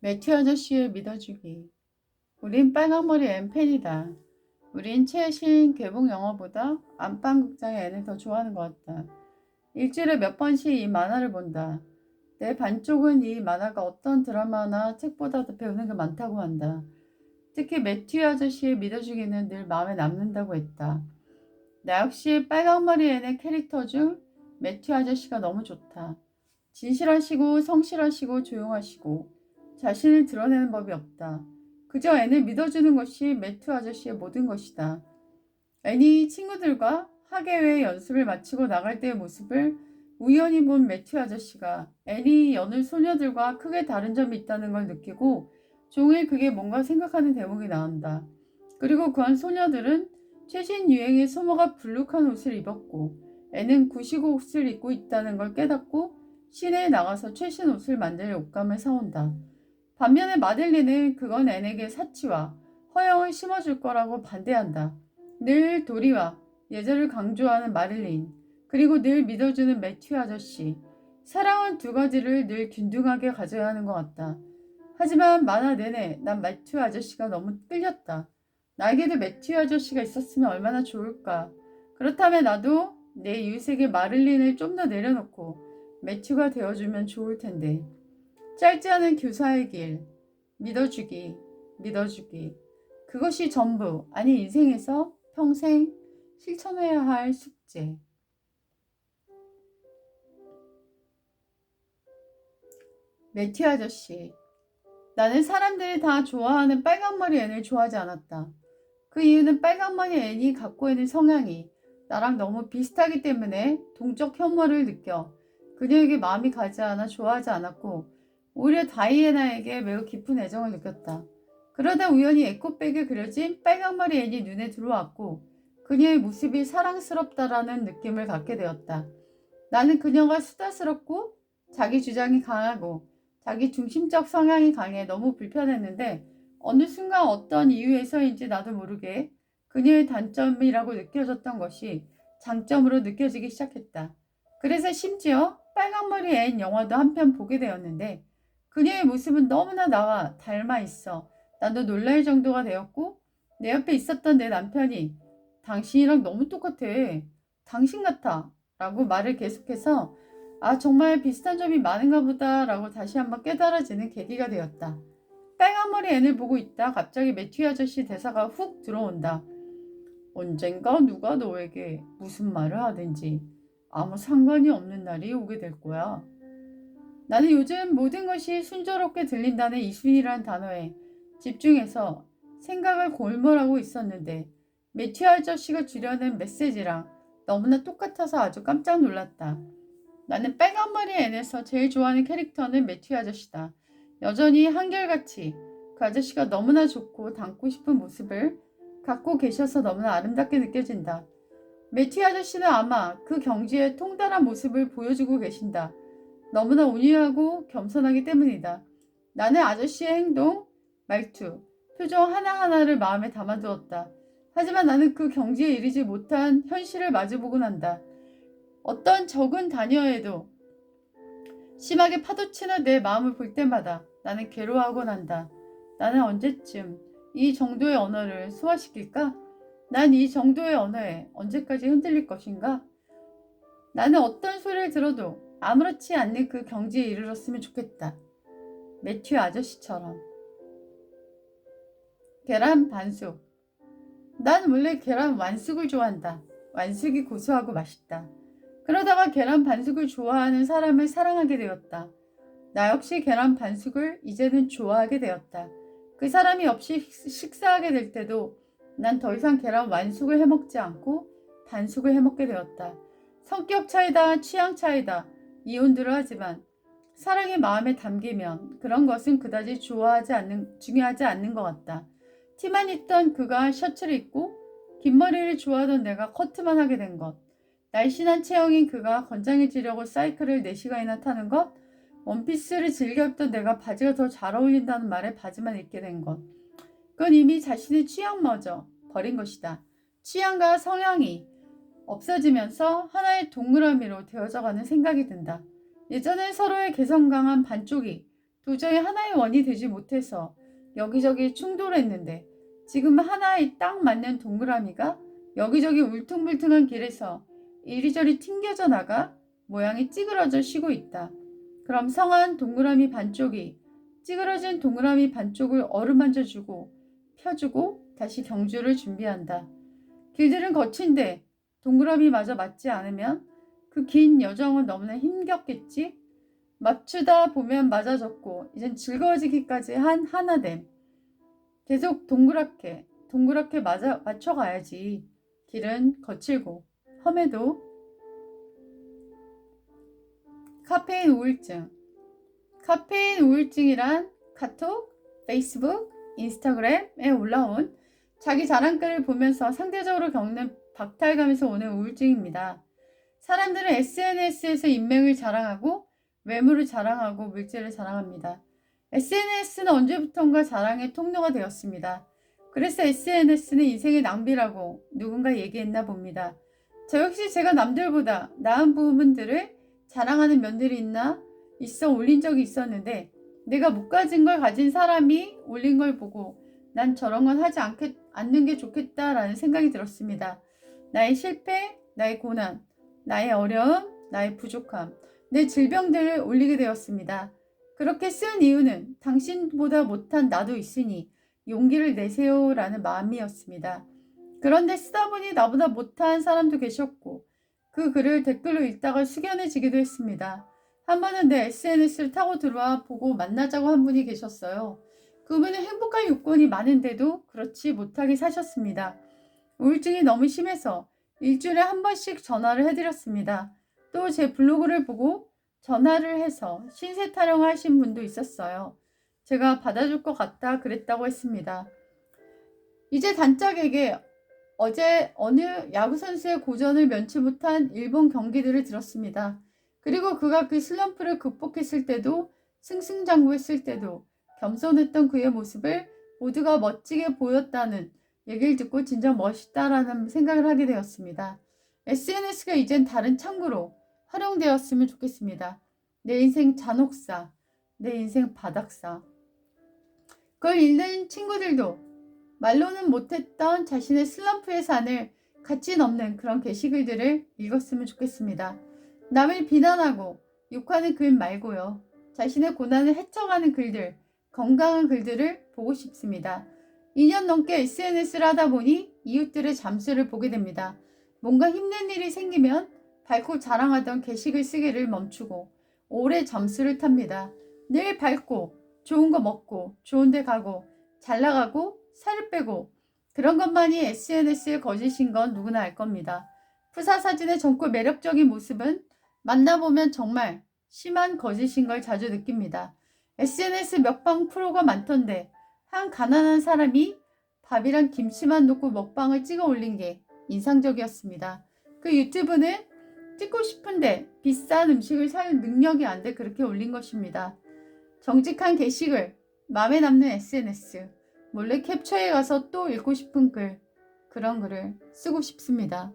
매튜 아저씨의 믿어주기. 우린 빨강머리 앤 팬이다. 우린 최신 개봉 영화보다 안방극장의 앤을 더 좋아하는 것 같다. 일주일에 몇 번씩 이 만화를 본다. 내 반쪽은 이 만화가 어떤 드라마나 책보다도 배우는 게 많다고 한다. 특히 매튜 아저씨의 믿어주기는 늘 마음에 남는다고 했다. 나 역시 빨강머리 앤의 캐릭터 중 매튜 아저씨가 너무 좋다. 진실하시고 성실하시고 조용하시고 자신을 드러내는 법이 없다. 그저 앤을 믿어주는 것이 매튜 아저씨의 모든 것이다. 앤이 친구들과 학예회 연습을 마치고 나갈 때의 모습을 우연히 본 매튜 아저씨가 앤이 여느 소녀들과 크게 다른 점이 있다는 걸 느끼고 종일 그게 뭔가 생각하는 대목이 나온다. 그리고 그 한 소녀들은 최신 유행의 소모가 불룩한 옷을 입었고 앤은 구시고 옷을 입고 있다는 걸 깨닫고 시내에 나가서 최신 옷을 만들 옷감을 사온다. 반면에 마들린은 그건 앤에게 사치와 허영을 심어줄 거라고 반대한다. 늘 도리와 예절을 강조하는 마릴린, 그리고 늘 믿어주는 매튜 아저씨. 사랑은 두 가지를 늘 균등하게 가져야 하는 것 같다. 하지만 만화 내내 난 매튜 아저씨가 너무 끌렸다. 나에게도 매튜 아저씨가 있었으면 얼마나 좋을까. 그렇다면 나도 내 이웃에게 마릴린을 좀 더 내려놓고 매튜가 되어주면 좋을 텐데. 짧지 않은 교사의 길, 믿어주기, 믿어주기. 그것이 전부, 아니 인생에서 평생 실천해야 할 숙제. 매튜 아저씨. 나는 사람들이 다 좋아하는 빨간머리 앤을 좋아하지 않았다. 그 이유는 빨간머리 앤이 갖고 있는 성향이 나랑 너무 비슷하기 때문에 동적 혐오를 느껴 그녀에게 마음이 가지 않아 좋아하지 않았고 오히려 다이애나에게 매우 깊은 애정을 느꼈다. 그러다 우연히 에코백에 그려진 빨강머리 앤이 눈에 들어왔고 그녀의 모습이 사랑스럽다라는 느낌을 갖게 되었다. 나는 그녀가 수다스럽고 자기 주장이 강하고 자기 중심적 성향이 강해 너무 불편했는데 어느 순간 어떤 이유에서인지 나도 모르게 그녀의 단점이라고 느껴졌던 것이 장점으로 느껴지기 시작했다. 그래서 심지어 빨강머리 앤 영화도 한 편 보게 되었는데 그녀의 모습은 너무나 나와 닮아 있어 나도 놀랄 정도가 되었고 내 옆에 있었던 내 남편이 당신이랑 너무 똑같아. 당신 같아. 라고 말을 계속해서 아 정말 비슷한 점이 많은가 보다 라고 다시 한번 깨달아지는 계기가 되었다. 빨간머리 앤을 보고 있다 갑자기 매튜 아저씨 대사가 훅 들어온다. 언젠가 누가 너에게 무슨 말을 하든지 아무 상관이 없는 날이 오게 될 거야. 나는 요즘 모든 것이 순조롭게 들린다는 이순이라는 단어에 집중해서 생각을 골몰하고 있었는데 매튜 아저씨가 주려는 메시지랑 너무나 똑같아서 아주 깜짝 놀랐다. 나는 빨간머리 앤에서 제일 좋아하는 캐릭터는 매튜 아저씨다. 여전히 한결같이 그 아저씨가 너무나 좋고 닮고 싶은 모습을 갖고 계셔서 너무나 아름답게 느껴진다. 매튜 아저씨는 아마 그 경지의 통달한 모습을 보여주고 계신다. 너무나 온유하고 겸손하기 때문이다. 나는 아저씨의 행동, 말투, 표정 하나하나를 마음에 담아두었다. 하지만 나는 그 경지에 이르지 못한 현실을 마주보곤 한다. 어떤 적은 단어에도 심하게 파도치는 내 마음을 볼 때마다 나는 괴로워하곤 한다. 나는 언제쯤 이 정도의 언어를 소화시킬까? 난 이 정도의 언어에 언제까지 흔들릴 것인가? 나는 어떤 소리를 들어도 아무렇지 않는 그 경지에 이르렀으면 좋겠다. 매튜 아저씨처럼. 계란 반숙. 난 원래 계란 완숙을 좋아한다. 완숙이 고소하고 맛있다. 그러다가 계란 반숙을 좋아하는 사람을 사랑하게 되었다. 나 역시 계란 반숙을 이제는 좋아하게 되었다. 그 사람이 없이 식사하게 될 때도 난 더 이상 계란 완숙을 해먹지 않고 반숙을 해먹게 되었다. 성격 차이다, 취향 차이다, 이혼들을 하지만 사랑이 마음에 담기면 그런 것은 그다지 중요하지 않는 것 같다. 티만 입던 그가 셔츠를 입고 긴 머리를 좋아하던 내가 커트만 하게 된 것. 날씬한 체형인 그가 건장해지려고 사이클을 4시간이나 타는 것. 원피스를 즐겨 입던 내가 바지가 더 잘 어울린다는 말에 바지만 입게 된 것. 그건 이미 자신의 취향마저 버린 것이다. 취향과 성향이 없어지면서 하나의 동그라미로 되어져가는 생각이 든다. 예전엔 서로의 개성 강한 반쪽이 도저히 하나의 원이 되지 못해서 여기저기 충돌했는데 지금 하나에 딱 맞는 동그라미가 여기저기 울퉁불퉁한 길에서 이리저리 튕겨져 나가 모양이 찌그러져 쉬고 있다. 그럼 성한 동그라미 반쪽이 찌그러진 동그라미 반쪽을 어루만져주고 펴주고 다시 경주를 준비한다. 길들은 거친데 동그라미마저 맞지 않으면 그 긴 여정은 너무나 힘겹겠지? 맞추다 보면 맞아졌고 이젠 즐거워지기까지 한 하나됨. 계속 동그랗게 맞춰가야지. 길은 거칠고 험해도. 카페인 우울증. 카페인 우울증이란 카톡, 페이스북, 인스타그램에 올라온 자기 자랑글을 보면서 상대적으로 겪는 박탈감에서 오는 우울증입니다. 사람들은 SNS에서 인맥을 자랑하고 외모를 자랑하고 물질을 자랑합니다. SNS는 언제부턴가 자랑의 통로가 되었습니다. 그래서 SNS는 인생의 낭비라고 누군가 얘기했나 봅니다. 저 역시 제가 남들보다 나은 부분들을 자랑하는 면들이 있어 올린 적이 있었는데 내가 못 가진 걸 가진 사람이 올린 걸 보고 난 저런 건 하지 않는 게 좋겠다라는 생각이 들었습니다. 나의 실패, 나의 고난, 나의 어려움, 나의 부족함, 내 질병들을 올리게 되었습니다. 그렇게 쓴 이유는 당신보다 못한 나도 있으니 용기를 내세요라는 마음이었습니다. 그런데 쓰다 보니 나보다 못한 사람도 계셨고 그 글을 댓글로 읽다가 숙연해지기도 했습니다. 한 번은 내 SNS를 타고 들어와 보고 만나자고 한 분이 계셨어요. 그분은 행복할 요건이 많은데도 그렇지 못하게 사셨습니다. 우울증이 너무 심해서 일주일에 한 번씩 전화를 해드렸습니다. 또 제 블로그를 보고 전화를 해서 신세 타령을 하신 분도 있었어요. 제가 받아줄 것 같다 그랬다고 했습니다. 이제 단짝에게 어제 어느 야구선수의 고전을 면치 못한 일본 경기들을 들었습니다. 그리고 그가 그 슬럼프를 극복했을 때도 승승장구했을 때도 겸손했던 그의 모습을 모두가 멋지게 보였다는 얘기를 듣고 진짜 멋있다라는 생각을 하게 되었습니다. SNS가 이젠 다른 창구로 활용되었으면 좋겠습니다. 내 인생 잔혹사, 내 인생 바닥사. 그걸 읽는 친구들도 말로는 못했던 자신의 슬럼프의 산을 같이 넘는 그런 게시글들을 읽었으면 좋겠습니다. 남을 비난하고 욕하는 글 말고요. 자신의 고난을 헤쳐가는 글들, 건강한 글들을 보고 싶습니다. 2년 넘게 SNS를 하다 보니 이웃들의 잠수를 보게 됩니다. 뭔가 힘든 일이 생기면 밝고 자랑하던 게시글 쓰기를 멈추고 오래 잠수를 탑니다. 늘 밝고 좋은 거 먹고 좋은 데 가고 잘 나가고 살을 빼고 그런 것만이 SNS의 거짓인 건 누구나 알 겁니다. 프사 사진의 젊고 매력적인 모습은 만나보면 정말 심한 거짓인 걸 자주 느낍니다. SNS 먹방 프로가 많던데 한 가난한 사람이 밥이랑 김치만 놓고 먹방을 찍어 올린 게 인상적이었습니다. 그 유튜브는 찍고 싶은데 비싼 음식을 살 능력이 안 돼 그렇게 올린 것입니다. 정직한 게시글, 마음에 남는 SNS, 몰래 캡처해 가서 또 읽고 싶은 글, 그런 글을 쓰고 싶습니다.